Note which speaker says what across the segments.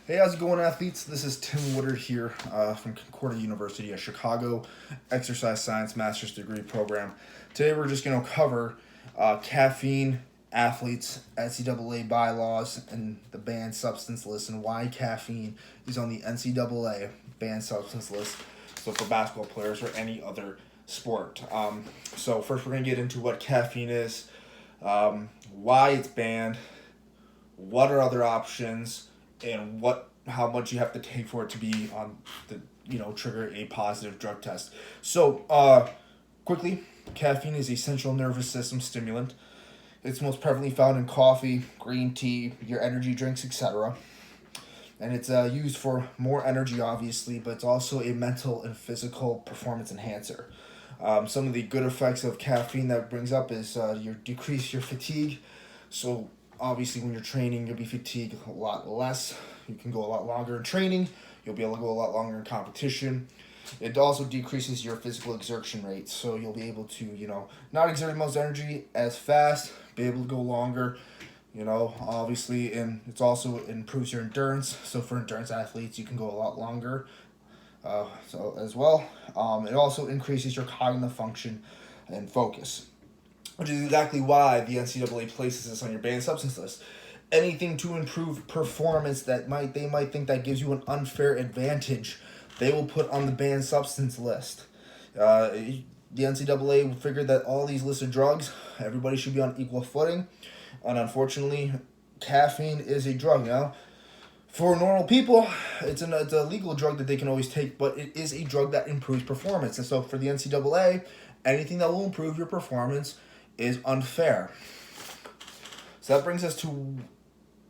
Speaker 1: Hey, how's it going, athletes? This is Tim Woodard here from Concordia University, a Chicago exercise science master's degree program. Today, we're just going to cover caffeine, athletes, NCAA bylaws, and the banned substance list, and why caffeine is on the NCAA banned substance list. So, for basketball players or any other sport. So, first, we're going to get into what caffeine is, why it's banned, what are other options, and how much you have to take for it to be on the trigger a positive drug test. So quickly, caffeine is a central nervous system stimulant. It's most prevalently found in coffee, green tea, your energy drinks, etc. And it's used for more energy, obviously, but it's also a mental and physical performance enhancer. Some of the good effects of caffeine that it brings up is you decrease your fatigue. So obviously, when you're training, you'll be fatigued a lot less. You can go a lot longer in training. You'll be able to go a lot longer in competition. It also decreases your physical exertion rate, so you'll be able to, not exert the most energy as fast, be able to go longer, obviously, and it's also improves your endurance. So for endurance athletes, you can go a lot longer. So as well, it also increases your cognitive function and focus, which is exactly why the NCAA places this on your banned substance list. Anything to improve performance that they might think that gives you an unfair advantage, they will put on the banned substance list. The NCAA figured that all these listed drugs, everybody should be on equal footing, and unfortunately, caffeine is a drug now. For normal people, it's a legal drug that they can always take, but it is a drug that improves performance. And so for the NCAA, anything that will improve your performance is unfair. So that brings us to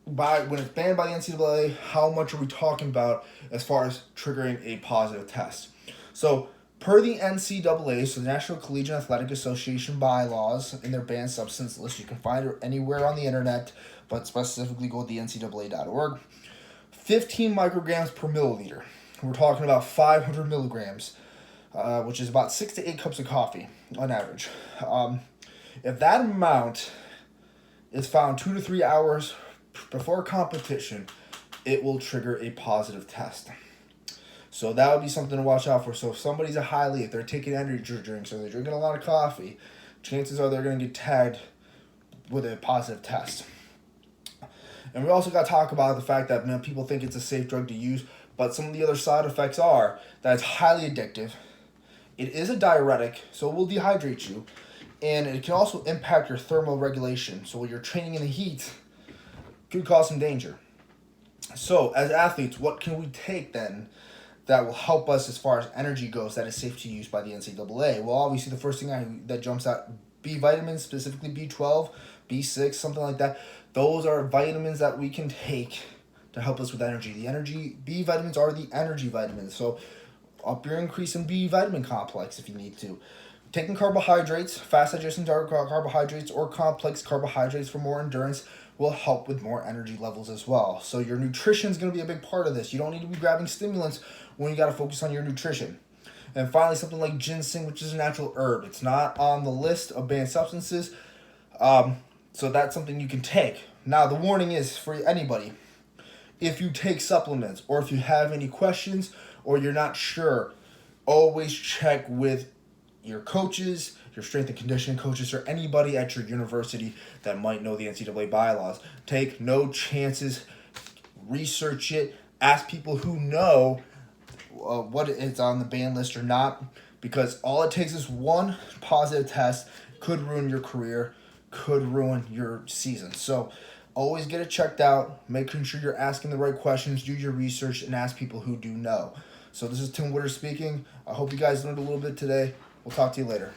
Speaker 1: when it's banned by the NCAA, how much are we talking about as far as triggering a positive test? So per the NCAA, so the National Collegiate Athletic Association bylaws in their banned substance list, you can find it anywhere on the internet, but specifically go to the ncaa.org. 15 micrograms per milliliter. We're talking about 500 milligrams, which is about 6 to 8 cups of coffee on average. If that amount is found 2 to 3 hours before competition, it will trigger a positive test. So that would be something to watch out for. So if somebody's a high elite, if they're taking energy drinks or they're drinking a lot of coffee, chances are they're going to get tagged with a positive test. And we also got to talk about the fact that people think it's a safe drug to use, but some of the other side effects are that it's highly addictive. It is a diuretic, so it will dehydrate you. And it can also impact your thermal regulation. So when you're training in the heat, it could cause some danger. So as athletes, what can we take then that will help us as far as energy goes that is safe to use by the NCAA? Well, obviously the first thing that jumps out, B vitamins, specifically B12, B6, something like that. Those are vitamins that we can take to help us with energy. B vitamins are the energy vitamins. So up your increase in B vitamin complex if you need to. Taking carbohydrates, fast digesting dark carbohydrates, or complex carbohydrates for more endurance will help with more energy levels as well. So your nutrition is going to be a big part of this. You don't need to be grabbing stimulants when you got to focus on your nutrition. And finally, something like ginseng, which is a natural herb. It's not on the list of banned substances, so that's something you can take. Now, the warning is for anybody. If you take supplements or if you have any questions or you're not sure, always check with your coaches, your strength and conditioning coaches, or anybody at your university that might know the NCAA bylaws. Take no chances. Research it. Ask people who know what it's on the ban list or not, because all it takes is one positive test, could ruin your career, could ruin your season. So always get it checked out, making sure you're asking the right questions, do your research, and ask people who do know. So this is Tim Woodard speaking. I hope you guys learned a little bit today. We'll talk to you later.